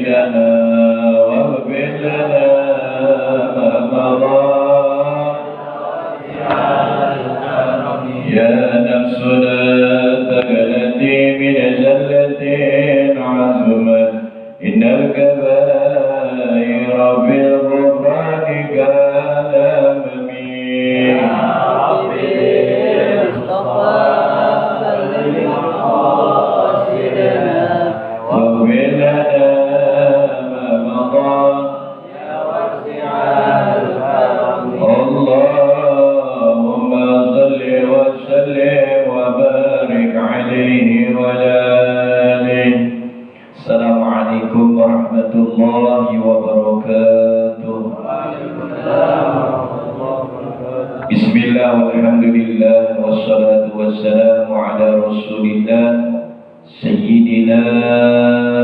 لنا واغفر لنا ما مضى يا نفس لا تقنطي من زلة عزمت إن الكبائر في الغفران كالأممين يا ربي مصطفى بلغ مقاصدنا واغفر لنا ما مضى يا واسع الكرم اللهم صل وسلم وبارك عليه وعلى آله. Assalamualaikum warahmatullahi wabarakatuh. Bismillah walhamdulillah wassalatu wassalamu ala rasulillah Sayyidina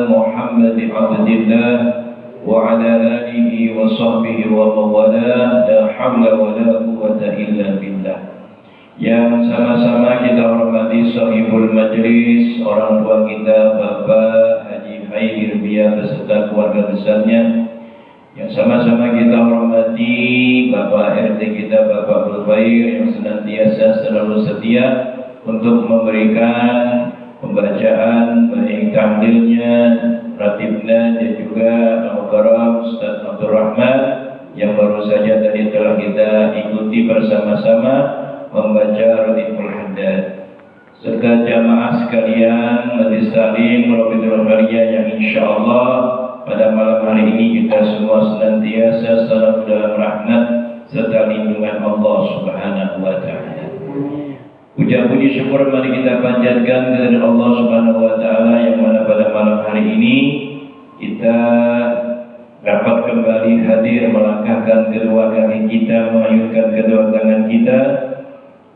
Muhammad abdillah wa ala alihi wa sahbihi wa mawalah la hawla wa la quwwata illa billah. Yang sama-sama kita hormati sahibul majlis, orang tua kita Bapak Haji Khair Biya beserta keluarga besarnya. Yang sama-sama kita hormati Bapak RT kita Bapak Bulbair yang senantiasa selalu setia untuk memberikan pembacaan baik tahlilnya, ratibnya dan juga Al-Karam Ustaz Abdul Rahman yang baru saja tadi telah kita ikuti bersama-sama membaca Ratibul Haddad, serta jamaah sekalian Majlis Taklim Rabitul Qarya yang insyaallah pada malam hari ini kita semua senantiasa selalu dalam rahmat serta lindungan Allah Subhanahu wa taala. Puja puji syukur mari kita panjatkan kepada Allah Subhanahu wa taala yang mana pada malam hari ini kita dapat kembali hadir melangkahkan kedua kaki kita, mengayunkan kedua tangan kita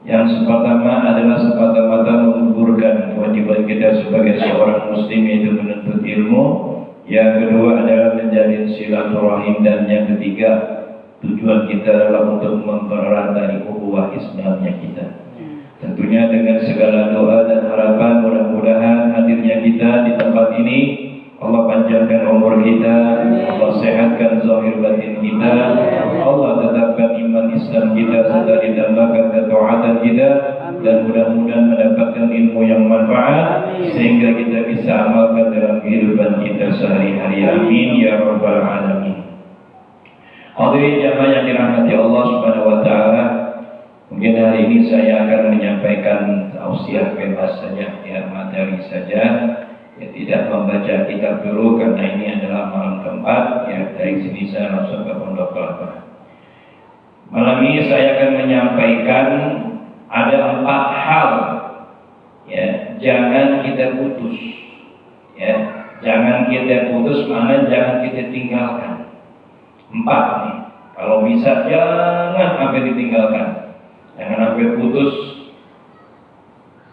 yang pertama adalah semata-mata menggugurkan kewajiban kita sebagai seorang muslim, yaitu menuntut ilmu. Yang kedua adalah menjalin silaturahim, dan yang ketiga tujuan kita adalah untuk mempererat tali ukhuwah Islamnya kita. Tentunya dengan segala doa dan harapan mudah-mudahan hadirnya kita di tempat ini Allah panjangkan umur kita, Allah sehatkan zahir batin kita, Allah tetapkan iman Islam kita serta ditambahkan ketaatan kita, dan mudah-mudahan mendapatkan ilmu yang manfaat sehingga kita bisa amalkan dalam kehidupan kita sehari-hari. Amin ya rabbal alamin. Hadirin jamaah yang dirahmati Allah Subhanahu wa taala, mungkin hari ini saya akan menyampaikan tausiah bebas saja, ya, materi saja. Ya, tidak membaca kitab dulu karena ini adalah malam keempat. Ya, dari sini saya langsung ke Pondok Kelapa. Malam ini saya akan menyampaikan ada 4 hal. Ya, jangan kita putus. Ya, jangan kita putus, mana jangan kita tinggalkan. 4 nih. Kalau bisa jangan sampai ditinggalkan. Jangan sampai putus.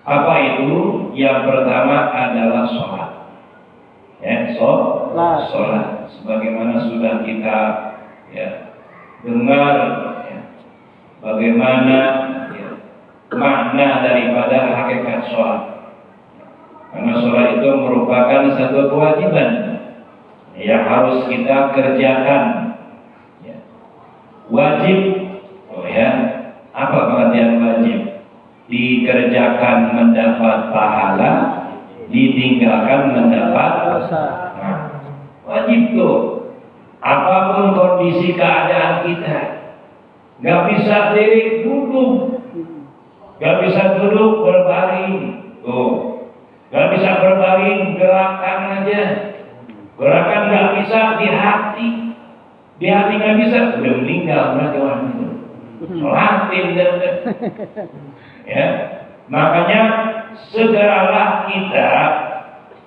Apa itu? Yang pertama adalah sholat. Ya, sholat. Sebagaimana sudah kita dengar, bagaimana makna daripada hakikat sholat. Karena sholat itu merupakan satu kewajiban yang harus kita kerjakan. Wajib, apa pengertian wajib? Dikerjakan mendapat pahala, ditinggalkan mendapat dosa. Wajib tuh. Apapun kondisi keadaan kita, nggak bisa diri duduk, nggak bisa duduk berbaring, tuh, nggak bisa berbaring, gerakan aja, gerakan nggak bisa di hati nggak bisa, udah meninggal berarti orang itu. Sholatin dan ya, makanya segeralah kita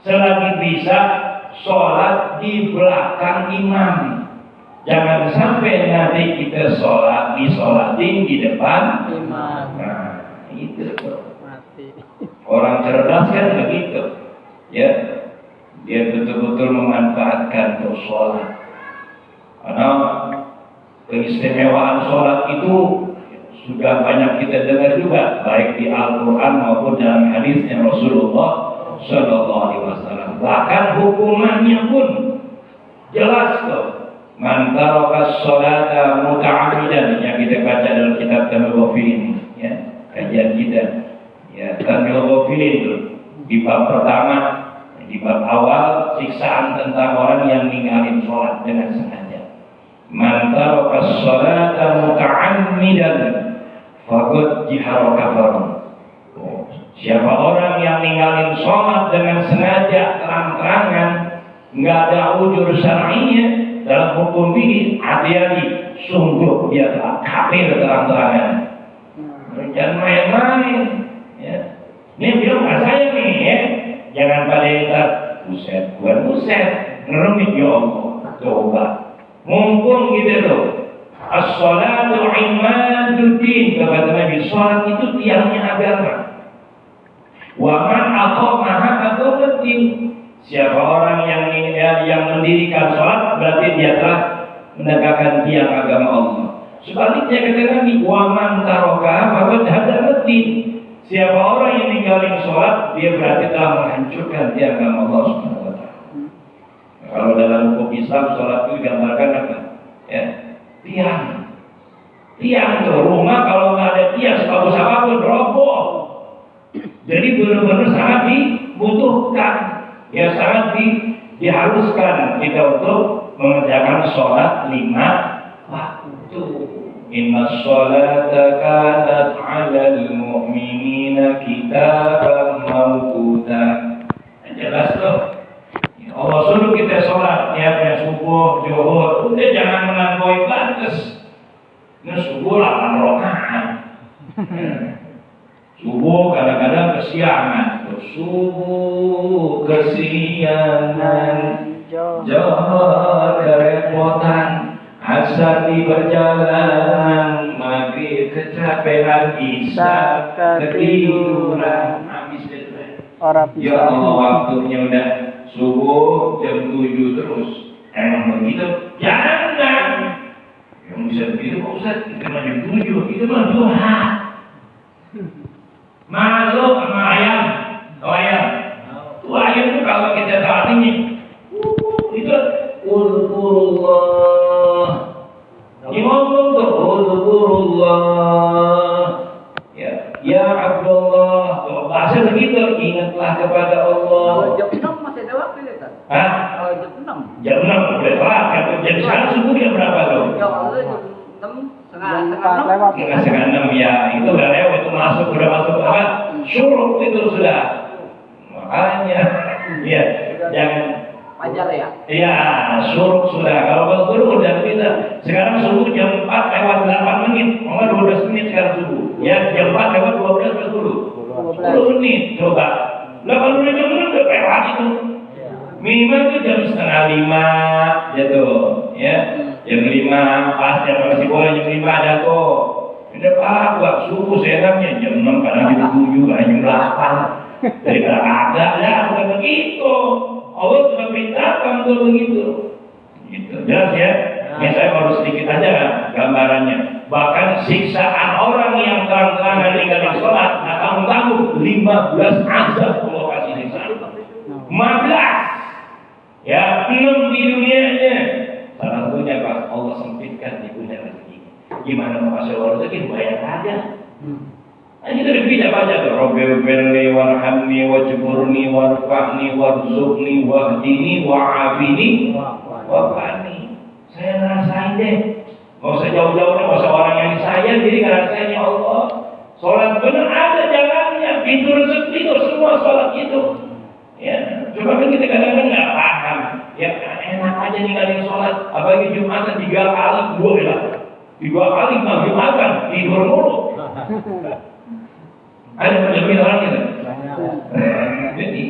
selagi bisa sholat di belakang imam. Jangan sampai nanti kita sholat disolatin di depan imam. Nah, itu mati. Orang cerdas kan begitu, ya. Dia betul-betul memanfaatkan untuk sholat. Karena keistimewaan sholat itu sudah banyak kita dengar juga, baik di Al-Quran maupun dalam hadisnya Rasulullah Sallallahu Alaihi Wasallam. Bahkan hukumannya pun Jelas tuh. Man taraka sholata muta'ammidan yang kita baca dalam kitab Tamil Ghafilin, ya, kajian kita. Ya, Tamil Ghafilin itu di bab pertama, di bab awal siksaan tentang orang yang ninggalin sholat dengan sengaja. Man taraka sholata muta'ammidan faqad jahara kafarun. Siapa orang yang ninggalin sholat dengan sengaja terang-terangan, nggak ada ujur syar'inya dalam hukum fikih, hati-hati, sungguh dia telah kafir terang-terangan. Jangan main-main. Ya. Ini bilang nggak saya nih, ya. Jangan pada yang buset, buat buset, ngerumit ya Allah. Coba, mumpung gitu loh. As-sholatu imaduddin, kata Nabi, sholat itu tiangnya agama. Wa man aqamaha aqamaddin. Siapa orang yang mendirikan sholat berarti dia telah menegakkan tiang agama Allah. Sebaliknya kata Nabi, wa man taraka faqad hadamaddin. Siapa orang yang ninggalin sholat dia berarti telah menghancurkan tiang agama Allah Subhanahu wa taala. Kalau dalam hukum Islam sholat itu digambarkan apa? Ya, tiang. Tiang tuh rumah kalau nggak ada tiang sebagus apapun roboh. Jadi benar-benar sangat dibutuhkan. Ya sangat diharuskan kita untuk mengerjakan sholat 5 waktu. Inna sholata kanat 'alal mu'minina kitaban mawquta. Jelas loh. Allah suruh kita sholat ya subuh, zuhur. Udah jangan melampaui batas. Nah subuh 8 rakaat. Subuh kadang-kadang kesiangan. Subuh kesiangan, johor kerepotan, asar di perjalanan, maghrib kecapean, isya ketiduran. Habis itu. Ya Allah, waktunya udah subuh jam 7 terus. Emang begitu? Jangan. Yang bisa begitu Pak Ustaz, kita mah jam 7, itu mah duha. Masuk sama ayam. Tuh ayam tuh kalau kita tahu ini, itu ulkurullah. Ini ngomong tuh ulkurullah. Ya Abdullah. Kalau bahasa begitu, ingatlah kepada Allah. Jam 6 masih ada waktu ya kan? Hah? Jam 6. Jam 6 boleh telat. Jam sekarang subuh jam berapa tuh? Ya Allah jam 6 setengah 6 ya. Itu udah lewat, itu masuk udah masuk apa? Syuruk itu sudah. Makanya, ya jangan Fajar ya? Iya, syuruk sudah. Kalau baru udah bisa. Sekarang subuh jam 4 lewat 8 menit, malah 12 menit sekarang subuh. Ya, jam 4 lewat 12 ke 10 menit. Coba. Lah kalau udah jam 6 udah lewat itu. Minimal itu jam setengah 5 gitu, ya. Jam 5 pas jam masih boleh jam 5 ada tuh. Ini Pak, buat subuh seenaknya jam 6 kadang jam 7, kadang jam 8. Daripada ada ya, bukan begitu. Allah sudah perintahkan untuk begitu. Gitu. Jelas ya? Ini saya baru sedikit aja gambarannya. Bahkan siksaan orang yang terang-terangan meninggalkan sholat, nggak tanggung-tanggung 15 azab Allah kasih siksaan. 15. Ya, 6 di dunianya. Salah satunya Pak, Allah sempitkan di dunia rezeki. Gimana mau kasih Allah rezeki? Bayar aja. Nah, kita bisa baca tuh, Rabbil firli warhamni wajburni warfa'ni warzuqni wahdini wa'afini wa'afani. Saya ngerasain deh. Gak usah jauh-jauh, gak usah orang yang saya, jadi ngerasain ya Allah. Sholat benar ada jalannya, pintu rezeki itu semua sholat itu. Ya, cuma kan kita kadang-kadang nggak paham. Ya enak aja ninggalin sholat, apalagi Jumatan 3 kali boleh lah. 3 kali nggak Jumatan tidur mulu. Ada lebih orang gitu. Jadi,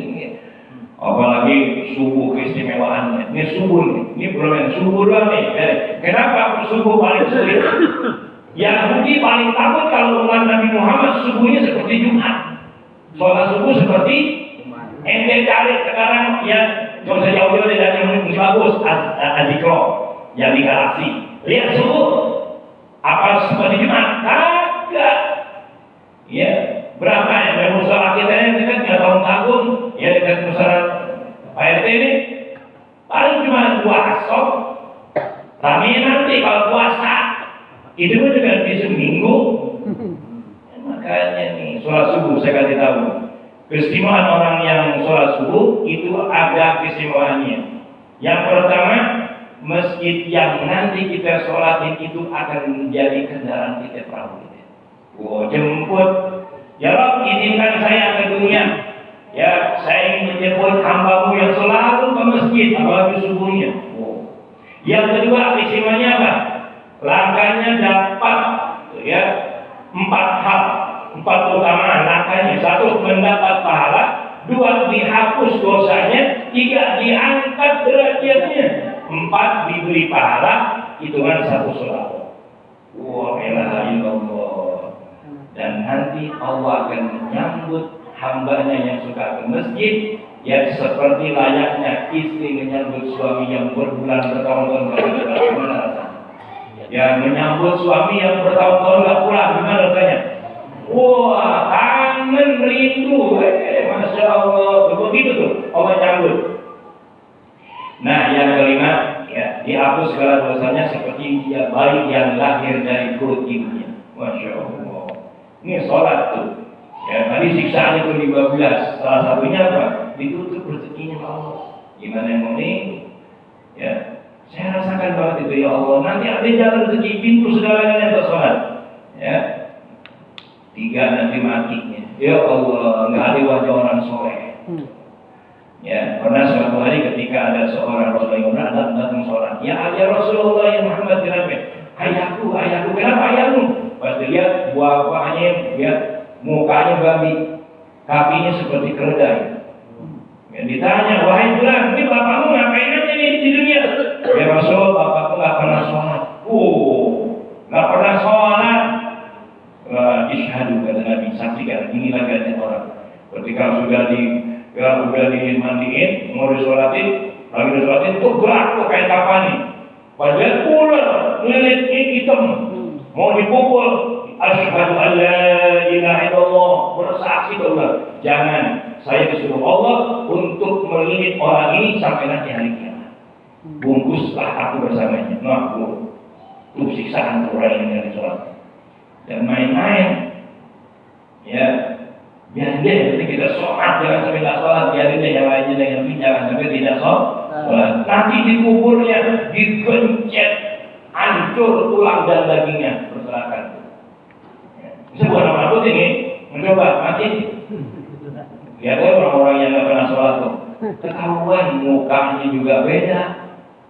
apalagi subuh keistimewaannya. Ini subuh nih, ini belum subuh doang nih. Kenapa subuh paling sulit? Yahudi paling takut kalau umat Nabi Muhammad subuhnya seperti Jumat. Sholat subuh seperti ente cari sekarang ya, nggak usah jauh-jauh dari yang bagus, Azikro, yang di galaksi. Lihat subuh, apa seperti Jumat? Kagak. Ya. Berapa ya? Dan musola kita ini kan 3 tahun ya dekat musola Pak RT ini Paling cuma 2 sok. Tapi nanti kalau puasa itu pun juga di seminggu. Makanya nih sholat subuh saya kasih tahu. Keistimewaan orang yang sholat subuh itu ada keistimewaannya. Yang pertama, masjid yang nanti kita sholatin itu akan menjadi kendaraan kita perahu kita. Jemput, ya Rabb, izinkan saya ke dunia. Ya, saya ingin menjemput hamba-Mu yang selalu ke masjid, apalagi subuhnya. Yang kedua, keistimewaannya apa? Langkahnya dapat, ya, 4 hal, 4 utama langkahnya. 1, mendapat pahala. 2, dihapus dosanya. 3, diangkat derajatnya. 4, diberi pahala. Hitungan 1 sholawat. Wa ilaha illallah. Dan nanti Allah akan menyambut hambanya yang suka ke masjid, ya seperti layaknya istri menyambut suami yang berbulan bertahun-tahun berpulang. Gimana rasanya? Ya, menyambut suami yang bertahun-tahun gak pulang, gimana rasanya? Wah, kangen, rindu, Masya Allah, begitu tuh Allah nyambut. Nah, yang kelima, ya, dihapus segala dosanya seperti dia bayi yang lahir dari perut ibunya. Masya Allah. Ini sholat tuh. Ya, tadi siksaan itu 15. Salah satunya apa? Ditutup rezekinya Allah. Gimana yang mau nih? Ya, saya rasakan banget itu ya Allah. Nanti ada jalan rezeki pintu segalanya untuk sholat. Ya, 3 nanti matinya. Ya Allah, nggak ada wajah orang soleh. Ya, pernah suatu hari ketika ada seorang Rasulullah datang sholat. Ya Rasulullah, ya Muhammad Nabi. Ayahku, kenapa ayahmu? Pas dilihat bapaknya, ya mukanya babi, kakinya seperti keledai. Ya, ditanya, wahai Fulan, ini bapakmu ngapain aja nih di dunia? Ya Rasul, bapakku nggak pernah sholat. Nggak pernah sholat. Isyhadu, kata Nabi, saksikan, inilah keadaan orang. Ketika sudah dimandiin, mau disolatin, lagi disolatin, tuh gerak tuh kayak kapan nih. Padahal ular, lilitnya hitam, mau dipukul. Asyhadu an la ilaha illallah, bersaksi ke ular. Jangan, saya disuruh Allah untuk melilit orang ini sampai nanti hari kiamat. Bungkuslah aku bersamanya. Nah, itu siksaan orang yang dari sholat. Dan main-main, ya, biar dia kita sholat, jangan sampai tidak sholat, biarin dia yang lainnya dengan jangan sampai tidak sholat. Nanti di kuburnya digencet, hancur tulang dan dagingnya, berserakan. Sebuah nama aku ini mencoba mati. Lihat orang-orang yang nggak pernah sholat tuh, ketahuan mukanya juga beda.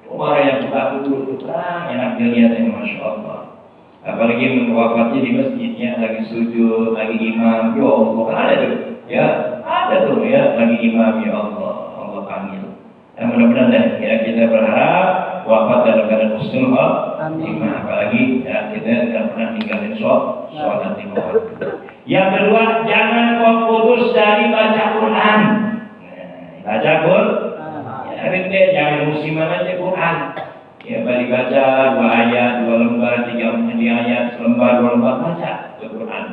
Orang yang suka dulu tuh enak dilihatnya, Masya Allah. Apalagi wafatnya di masjidnya lagi sujud, lagi imam, ya Allah, kan ada tuh, ya ada tuh ya lagi imam, ya Allah panggil. Dan mudah-mudahan ya kita berharap wafat dalam keadaan husnul khotimah. Apalagi ya kita tidak pernah tinggalin sholat di waktu. Yang kedua, jangan kau putus dari baca Quran. Baca Quran, ya jangan musiman aja Quran. Ya balik baca 2 ayat, 2 lembar, 3 ayat, selembar, 2 lembar, baca Quran.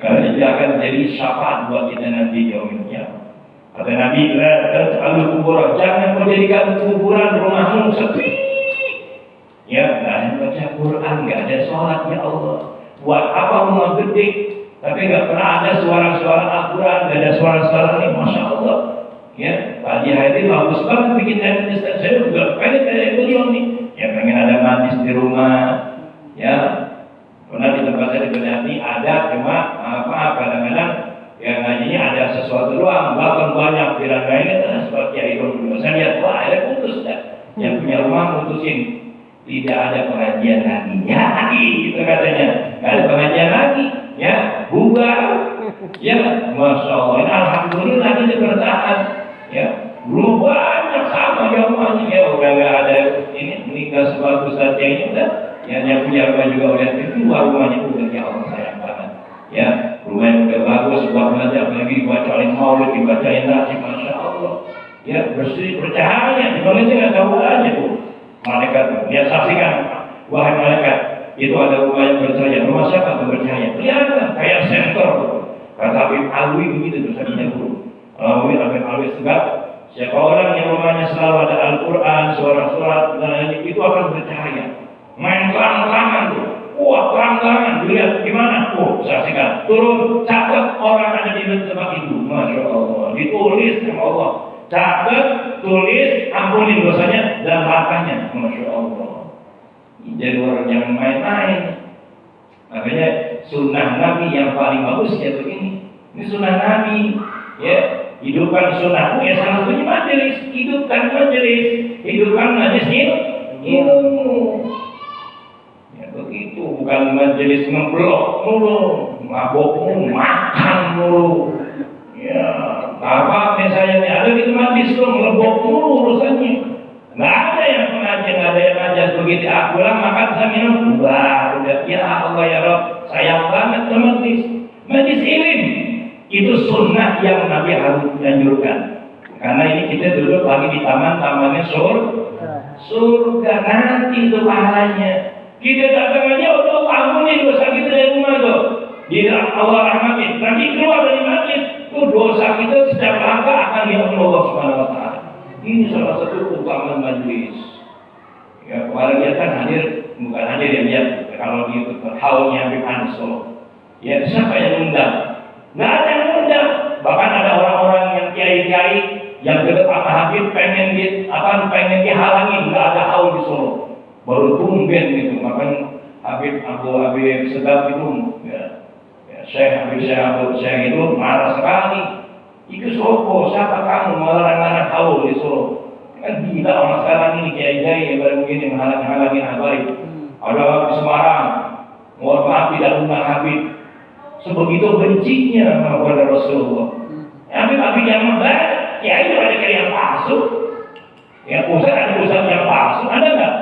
Karena itu akan menjadi syafaat buat kita nanti di yaumil qiyamah. Kata Nabi, al-kubur, jangan menjadikan kuburan rumahmu sepi. Ya, nggak ada baca Quran, nggak ada sholat, ya Allah. Buat apa rumah gede, tapi nggak pernah ada suara-suara Al-Quran, nggak ada suara-suara ini, Masya Allah. Ya, pagi hari bagus banget bikin hadis. Saya juga pengen kayak beliau nih. Ya, pengen ada hadis di rumah. Ya, pernah di tempat saya di ada, cuma kadang-kadang ya ngajinya ada sesuatu doang, bahkan banyak kira-kira seperti yang itu. Saya lihat, wah, ada putus dah. Yang punya rumah putusin, tidak ada pengajian lagi. Ya, lagi, itu katanya. Nggak ada pengajian lagi. Ya, bubar. Ya, Masya Allah. Alhamdulillah kita bertahan. Ya, belum banyak sama jamaahnya. Ya, udah nggak ada ini menikah sebagus saja ini udah. Yang punya rumah juga udah kedua rumahnya udah, ya Allah sayang banget. Ya, rumah yang udah bagus, buat belajar, apalagi dibacain maulid, dibacain nasi, Masya Allah. Ya, bersih, bercahaya. Di Malaysia nggak tahu aja bu. Malaikat, dia saksikan, wahai malaikat, itu ada rumah yang bercahaya. Rumah siapa yang bercahaya? Kelihatan, kayak sensor. Kata Habib Alwi begitu tuh, saya punya guru. Habib Alwi Segaf, Siapa orang yang rumahnya selalu ada Al-Quran, surat-surat, itu akan bercahaya. Main terang-terangan tuh. Wah, terang-terangan. Dilihat gimana? Oh, saksikan. Turun, catat orang ada di tempat itu. Masya Allah. Ditulis sama Allah. Catat, tulis, ampunin dosanya dan langkahnya. Masya Allah. Jadi orang yang main-main. Makanya sunnah Nabi yang paling bagus yaitu ini. Ini sunnah Nabi. Ya. Hidupkan sunnah, ya salah satunya majelis, hidupkan majelis, hidupkan majelis ilmu. Ya begitu, bukan majelis ngeblok mulu, mabok mulu, makan mulu. Ya, apa misalnya ada di majelis lo ngelebok mulu urusannya. Nggak ada yang pengajian, nggak ada yang ngajar begitu. Aku pulang makan saya minum, udah ya Allah ya Rob, sayang banget ke majelis ilmu. Itu sunnah yang Nabi harus anjurkan. Karena ini kita duduk lagi di taman-tamannya surga nanti itu pahalanya. Kita datang aja udah ampuni dosa kita dari rumah tuh. Di Allah rahmatin. Nanti keluar dari majlis, tuh dosa kita setiap langkah akan diampuni Allah Subhanahu wa taala. Ini salah satu keutamaan majlis. Ya, kemarin dia kan hadir, bukan hadir ya lihat kalau di haulnya Habib Anis Solo. Ya, siapa yang undang? Nggak ada yang undang. Bahkan ada orang-orang yang kiai-kiai yang dekat sama Habib pengen dihalangi, nggak ada haul di Solo. Baru tumben gitu. Makanya Habib Sedap itu, Syekh itu marah sekali. Itu Solo, siapa kamu melarang-larang haul di Solo? Kan gila orang sekarang ini kiai-kiai yang baru begini menghalangi Habib. Ada di Semarang, mohon maaf tidak undang Habib. Sebegitu bencinya kepada Rasulullah. Habib yang membaik, ya itu ada yang palsu. Ya pusat ada pusat yang palsu, ada nggak?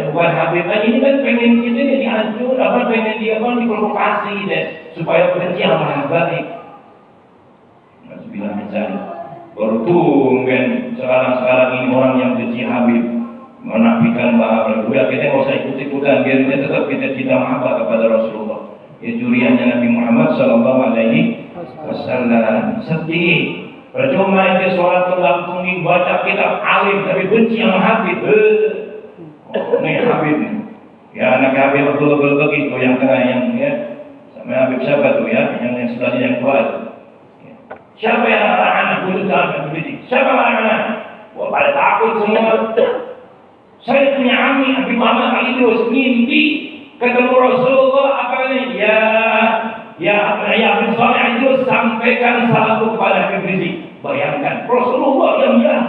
Bukan Habib aja ini kan pengen kita jadi hancur, pengen dia diprovokasi deh supaya benci sama yang baik. Masih bilang misalnya, baru tumben sekarang ini orang yang benci Habib menafikan bahwa udah kita nggak usah ikut-ikutan, biar kita tetap kita mahabbah kepada Rasulullah. Ya juriannya Nabi Muhammad Sallallahu Alaihi Wasallam. Sedih. Percuma itu sholat langsung dibaca kitab alim tapi benci sama Habib. Ini Habib. Ya anak Habib betul-betul begitu yang tengah yang ya sama Habib siapa tuh ya yang sebelahnya yang kuat. Ya. Siapa yang anak bunuh dalam pendidik? Siapa anak-anak? Wah pada takut semua. Saya punya ami Habib Muhammad Ali terus mimpi ketemu Rasulullah apa ini? Ya Habib Saleh itu sampaikan salamku kepada Habib Rizik. Bayangkan Rasulullah yang bilang,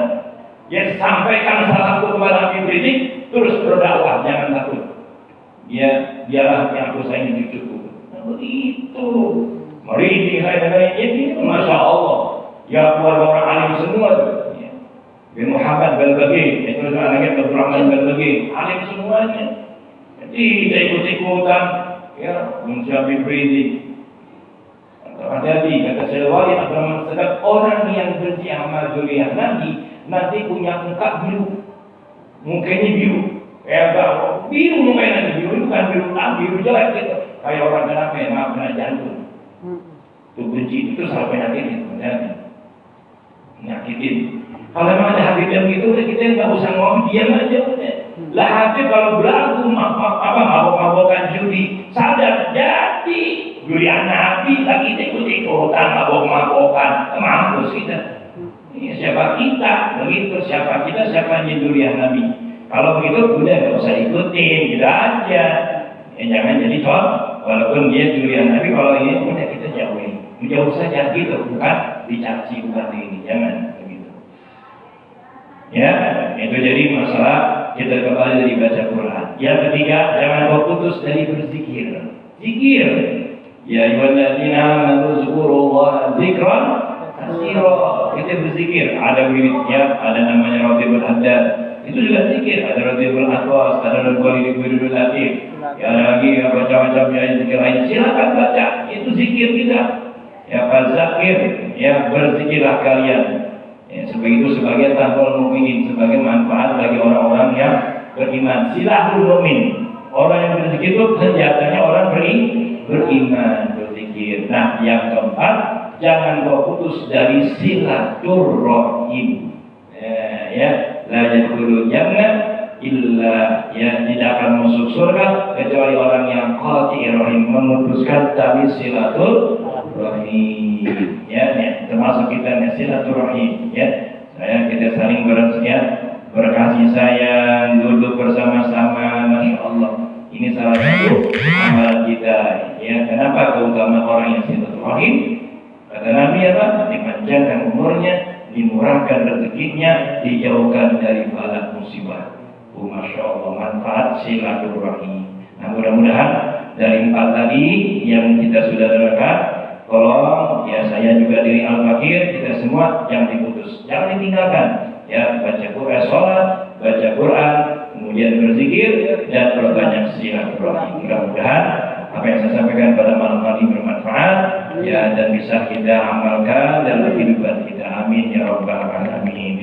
ya sampaikan salamku kepada Habib Rizik, terus berdakwah jangan takut. Biarlah yang aku sayangi cucuku. Nah, begitu. Merinding saya ini, masya Allah. Ya keluarga orang alim semua tuh. Ya. Bin Muhammad Balbagi, itu anaknya Abdul Rahman Balbagi, alim semuanya. Tidak ikut-ikutan ya mencapai Rizik. Hati-hati kata Selawali Abdurrahman Sedap, orang yang benci sama zuriat nanti punya muka biru, mukanya biru, biru mukanya biru, bukan biru jelek gitu, kayak orang kena jantung. Itu benci itu salah penyakitin. Kalau memang ada Habib yang gitu, kita nggak usah ngomong, diam aja udah. Lah Habib kalau berlaku mabok-mabokan judi, sadar jadi durian Nabi lagi ikut-ikutan mabok-mabokan, mampus kita. Ini siapa kita? Begitu siapa kita? Siapa yang durian Nabi? Kalau begitu udah nggak usah ikutin, gitu aja. Ya jangan jadi contoh. Walaupun dia durian Nabi, kalau ini udah kita jauhin, menjauh saja gitu, bukan dicaci, bukan ini, jangan. Ya, itu jadi masalah kita kembali dari baca Quran. Yang ketiga, jangan kau putus dari berzikir. Zikir. Ya ayyuhalladzina amanu dzkurullaha dzikran katsira. Kita berzikir. Ada wiridnya, ada namanya Ratibul Haddad. Itu juga zikir. Ada Ratibul Atwas, ada Ratibul Latif. Ya lagi baca-baca zikir lain. Silakan baca. Itu zikir kita. Ya fazakir. Ya berzikirlah kalian. Ya, sebagai sebagai tanpa mukminin, sebagai manfaat bagi orang-orang yang beriman. Silahul mukmin. Orang yang berzikir itu senjatanya orang beriman, berzikir. Nah, yang keempat, jangan kau putus dari silaturahim. Ya, la yadkhulul jannah illa, ya, tidak akan masuk surga kecuali orang yang qati' rahim, memutuskan tali silaturahim. Ya, termasuk kita silaturahim. Ya, kita saling berkasih sayang, duduk bersama-sama, masya Allah. Ini salah satu amalan kita. Ya, kenapa keutamaan orang yang silaturahim? Kata Nabi apa? Dipanjangkan umurnya, dimurahkan rezekinya, dijauhkan dari bala musibah. Masya Allah, manfaat silaturahim. Nah, mudah-mudahan dari 4 tadi yang kita sudah dengarkan, tolong ya, saya juga diri Al-Fakir, kita semua jangan diputus, jangan ditinggalkan. Ya, baca Quran, sholat, baca Quran, kemudian berzikir dan perbanyak silaturahim. Mudah-mudahan apa yang saya sampaikan pada malam hari bermanfaat, ya, dan bisa kita amalkan dalam kehidupan kita. Amin ya rabbal alamin.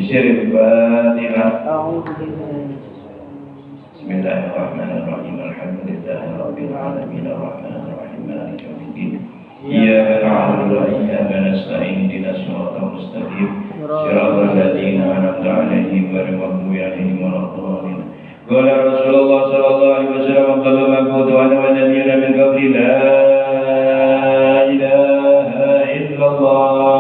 Bismillahirrahmanirrahim. Alhamdulillahirabbil alamin arrahmanir rahim maliki yaumiddin. Iyyaka na'budu wa iyyaka nasta'in ihdinas siratal mustaqim siratal ladzina an'amta 'alaihim ghairil maghdubi 'alaihim waladdallin. Qala Rasulullah sallallahu alaihi wasallam qala ma'budu wa nabiyyuna min qabli la ilaha illallah.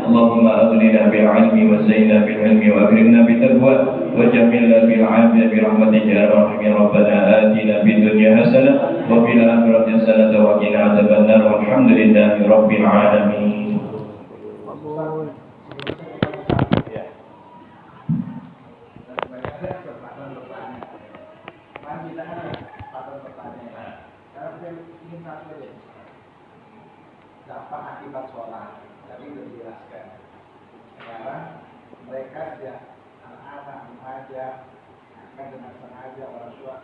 اللهم أغننا بالعلم وزينا بالعلم وأكرمنا بالتقوى وجملنا بالعافية برحمتك يا أرحم ربنا آتنا في الدنيا حسنة وفي الآخرة حسنة وقنا عذاب النار والحمد لله رب العالمين. Dampak akibat sholat, tadi sudah dijelaskan. Sekarang mereka sudah anak-anak remaja akan dengan sengaja orang tua